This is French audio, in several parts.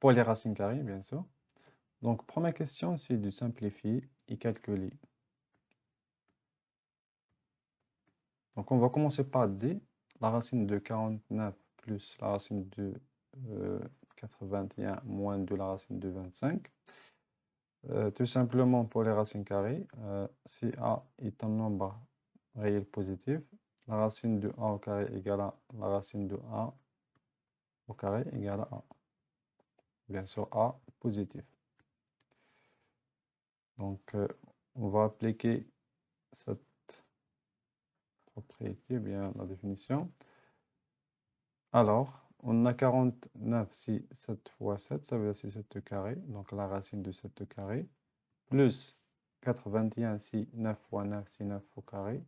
pour les racines carrées, bien sûr. Donc, première question, c'est de simplifier et calculer. Donc, on va commencer par D. La racine de 49 plus la racine de 81 moins de la racine de 25. Tout simplement pour les racines carrées, si A est un nombre réel positif, la racine de A au carré égale à la racine de A au carré égale à A. Bien sûr, A positif. Donc, on va appliquer cette propriété, bien la définition. Alors, on a 49 si 7 fois 7, ça veut dire c'est 7 carré, donc la racine de 7 carré, plus 81 si 9 fois 9, c'est 9 au carré,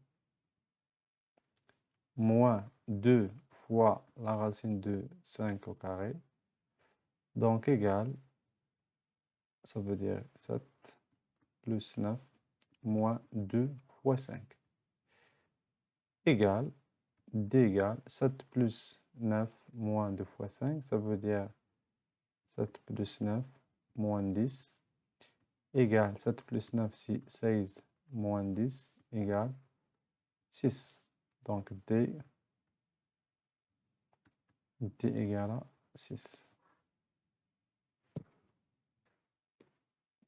moins 2 fois la racine de 5 au carré, donc égal, ça veut dire 7 plus 9 moins 2 fois 5, égal, D égale 7 plus 9 moins 2 fois 5, ça veut dire 7 plus 9 moins 10, égale 7 plus 9, c'est 16 moins 10, égale 6. Donc D égale à 6.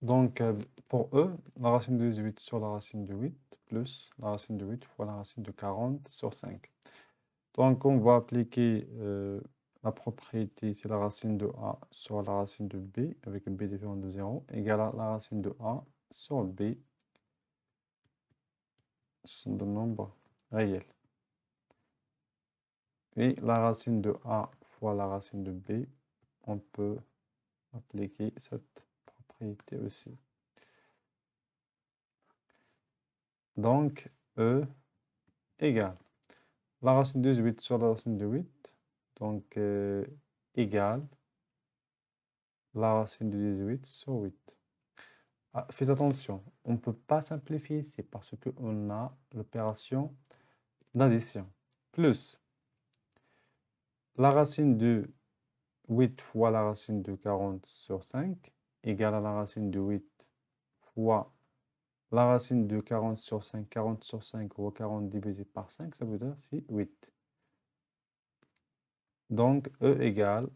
Donc pour E, la racine de 18 sur la racine de 8, plus la racine de 8 fois la racine de 40 sur 5. Donc on va appliquer la propriété, c'est la racine de A sur la racine de B, avec B différent de 0, égale à la racine de A sur B, ce sont des nombres réels. Et la racine de A fois la racine de B, on peut appliquer cette propriété aussi. Donc, E égale la racine de 18 sur la racine de 8, donc égale la racine de 18 sur 8. Ah, faites attention, on ne peut pas simplifier ici parce qu'on a l'opération d'addition. Plus la racine de 8 fois la racine de 40 sur 5 égale à la racine de 8 fois la racine de 40 sur 5. 40 sur 5 ou 40 divisé par 5, ça veut dire c'est 8. Donc E égale,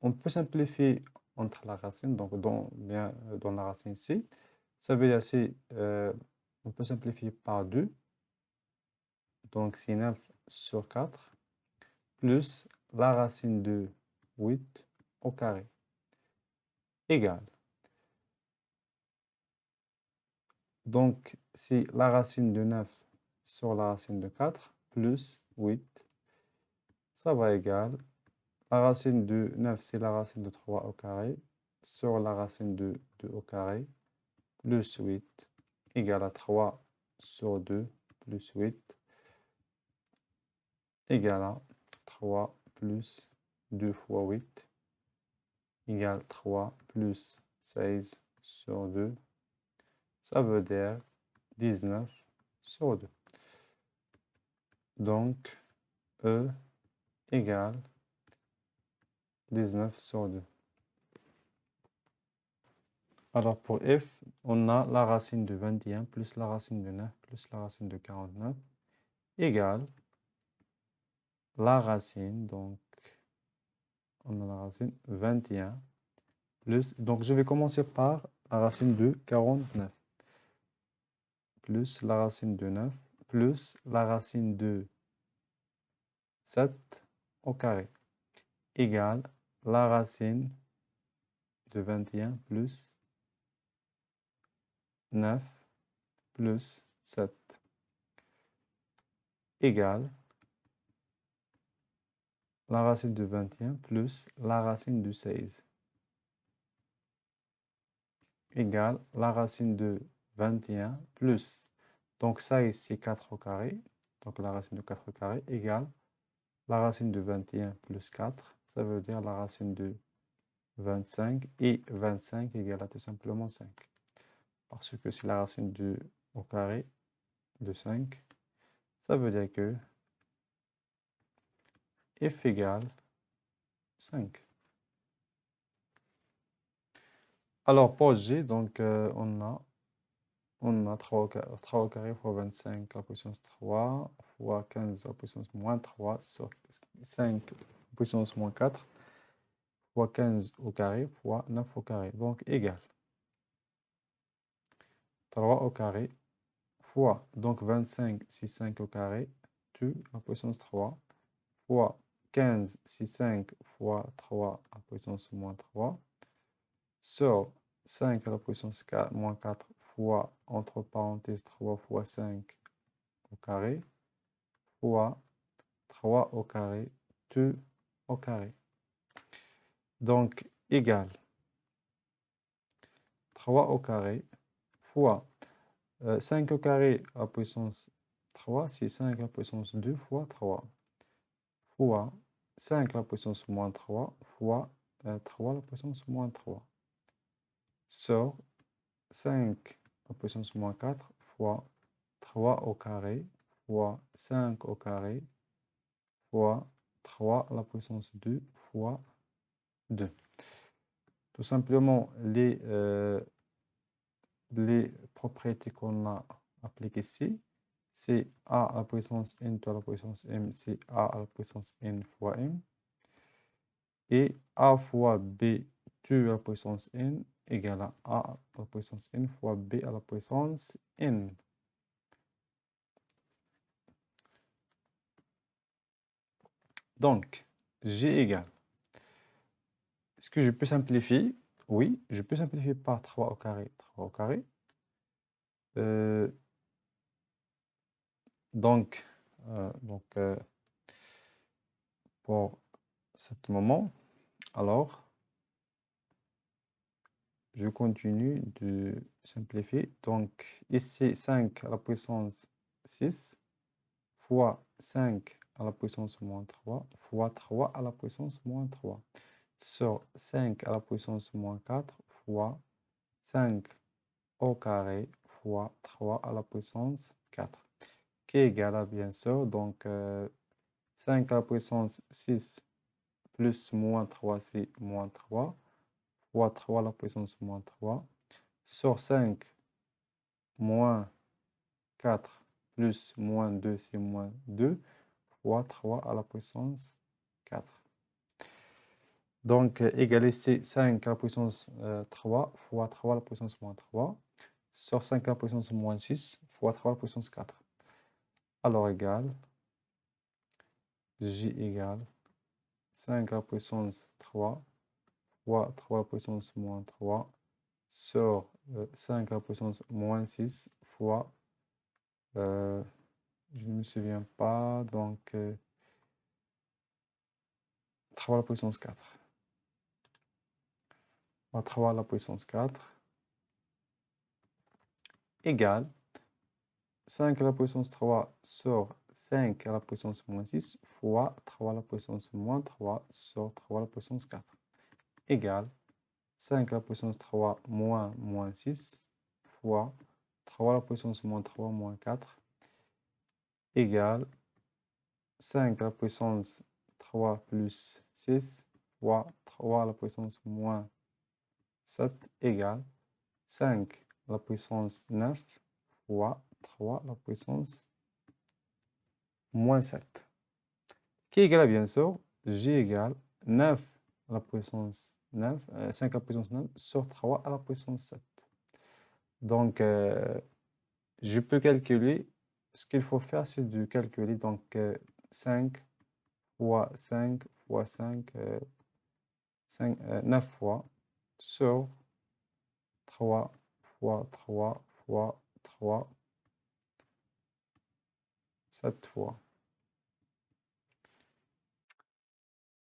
on peut simplifier entre la racine, donc dans la racine C, ça veut dire c'est, on peut simplifier par 2, donc c'est 9 sur 4, plus la racine de 8 au carré, égale. Donc, c'est la racine de 9 sur la racine de 4 plus 8. Ça va égal. La racine de 9, c'est la racine de 3 au carré sur la racine de 2 au carré plus 8 égale à 3 sur 2 plus 8 égale à 3 plus 2 fois 8 égale 3 plus 16 sur 2. Ça veut dire 19 sur 2. Donc, E égale 19 sur 2. Alors pour F, on a la racine de 21 plus la racine de 9 plus la racine de 49 égale la racine, donc on a la racine 21 plus, donc je vais commencer par la racine de 49 plus la racine de 9 plus la racine de 7 au carré égale la racine de 21 plus 9 plus 7 égale la racine de 21 plus la racine de 16 égale la racine de 21 plus, donc ça ici 4 au carré, donc la racine de 4 au carré égale la racine de 21 plus 4, ça veut dire la racine de 25 et 25 égale à tout simplement 5. Parce que c'est la racine de au carré de 5, ça veut dire que f égale 5. Alors, pour G, donc, on a 3 au carré fois 25 à la puissance 3 fois 15 à la puissance moins 3 sur 5 à la puissance moins 4 fois 15 au carré fois 9 au carré. Donc, égal 3 au carré fois, donc 25, c'est 5 au carré, tu à la puissance 3 fois 15, c'est 5 fois 3 à la puissance moins 3 sur 5 à la puissance 4, moins 4 fois, entre parenthèses, 3 fois 5 au carré, fois 3 au carré, 2 au carré. Donc, égal 3 au carré fois 5 au carré à la puissance 3, c'est 5 à la puissance 2 fois 3, fois 5 à la puissance moins 3 fois 3 à la puissance moins 3, sur 5 à la puissance moins 4 fois 3 au carré fois 5 au carré fois 3 à la puissance 2 fois 2. Tout simplement, les propriétés qu'on a appliquées ici, c'est a à la puissance n à la puissance m, c'est a à la puissance n fois m. Et a fois b tu à la puissance n égale à a la puissance n fois b à la puissance n. Donc, G égale. Est-ce que je peux simplifier? Oui, je peux simplifier par 3 au carré, 3 au carré. Donc, pour ce moment, alors, je continue de simplifier. Donc, ici, 5 à la puissance 6 fois 5 à la puissance moins 3 fois 3 à la puissance moins 3 sur 5 à la puissance moins 4 fois 5 au carré fois 3 à la puissance 4, qui est égal à, bien sûr, donc 5 à la puissance 6 plus moins 3, c'est moins 3, fois 3 à la puissance moins 3, sur 5 moins 4 plus moins 2, c'est moins 2, fois 3 à la puissance 4. Donc, égalité 5 à la puissance 3 fois 3 à la puissance moins 3, sur 5 à la puissance moins 6 fois 3 à la puissance 4. Alors, égal, J égale 5 à la puissance 3 fois 3 à la puissance moins 3 sur 5 à la puissance moins 6 fois, je ne me souviens pas, donc 3 à la puissance 4. 3 à la puissance 4 égale 5 à la puissance 3 sur 5 à la puissance moins 6 fois 3 à la puissance moins 3 sur 3 à la puissance 4 égale 5 à la puissance 3 moins moins 6 fois 3 à la puissance moins 3 moins 4 égale 5 à la puissance 3 plus 6 fois 3 à la puissance moins 7 égale 5 à la puissance 9 fois 3 à la puissance moins 7. Qui est égal à, bien sûr, J égale 9 à la puissance 9, 5 à la puissance 9 sur 3 à la puissance 7. Donc, je peux calculer, ce qu'il faut faire, c'est de calculer donc 5 fois 5 fois 5, 9 fois sur 3 fois 3 fois 3, 7 fois.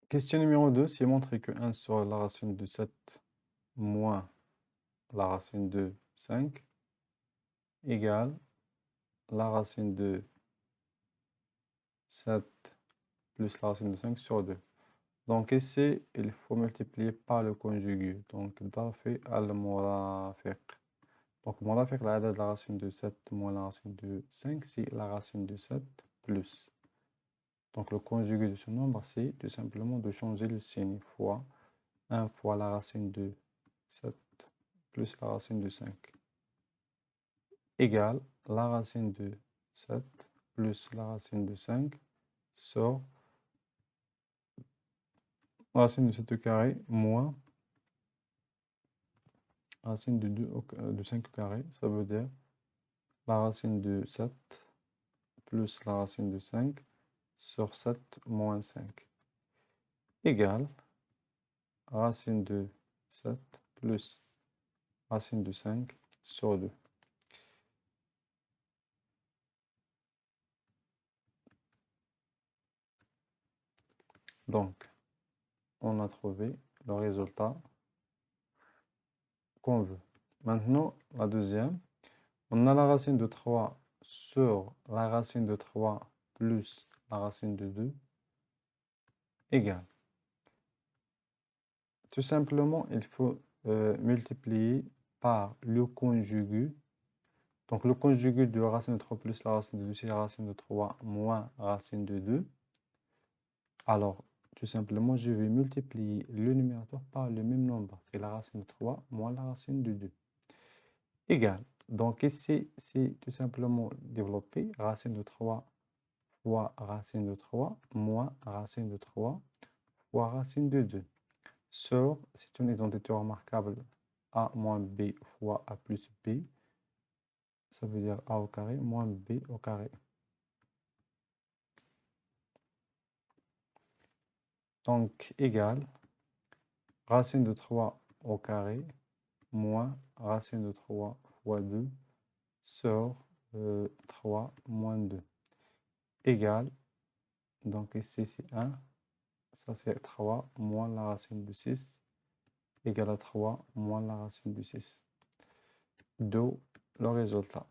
Question numéro 2, c'est montrer que 1 sur la racine de 7 moins la racine de 5 égale la racine de 7 plus la racine de 5 sur 2. Donc ici, il faut multiplier par le conjugué. Donc, ضافي المرافق. Donc, مرافق العدد la racine de 7 moins la racine de 5, c'est la racine de 7 plus. Donc, le conjugué de ce nombre, c'est tout simplement de changer le signe fois 1 fois la racine de 7 plus la racine de 5 égale la racine de 7 plus la racine de 5 sur racine de 7 au carré moins racine de 5 au carré. Ça veut dire la racine de 7 plus la racine de 5 sur 7 moins 5 égale racine de 7 plus racine de 5 sur 2. Donc, on a trouvé le résultat qu'on veut. Maintenant, la deuxième, on a la racine de 3 sur la racine de 3 plus la racine de 2 égale. Tout simplement, il faut multiplier par le conjugué. Donc, le conjugué de la racine de 3 plus la racine de 2, c'est la racine de 3 moins la racine de 2. Alors, tout simplement, je vais multiplier le numérateur par le même nombre. C'est la racine de 3 moins la racine de 2. Égal. Donc, ici, c'est tout simplement développer racine de 3 fois racine de 3 moins racine de 3 fois racine de 2. Sur, c'est une identité remarquable, a moins b fois a plus b. Ça veut dire a au carré moins b au carré. Donc, égal racine de 3 au carré moins racine de 3 fois 2 sur 3 moins 2 égale, donc ici c'est 1, ça c'est 3 moins la racine de 6 égale à 3 moins la racine de 6. D'où le résultat.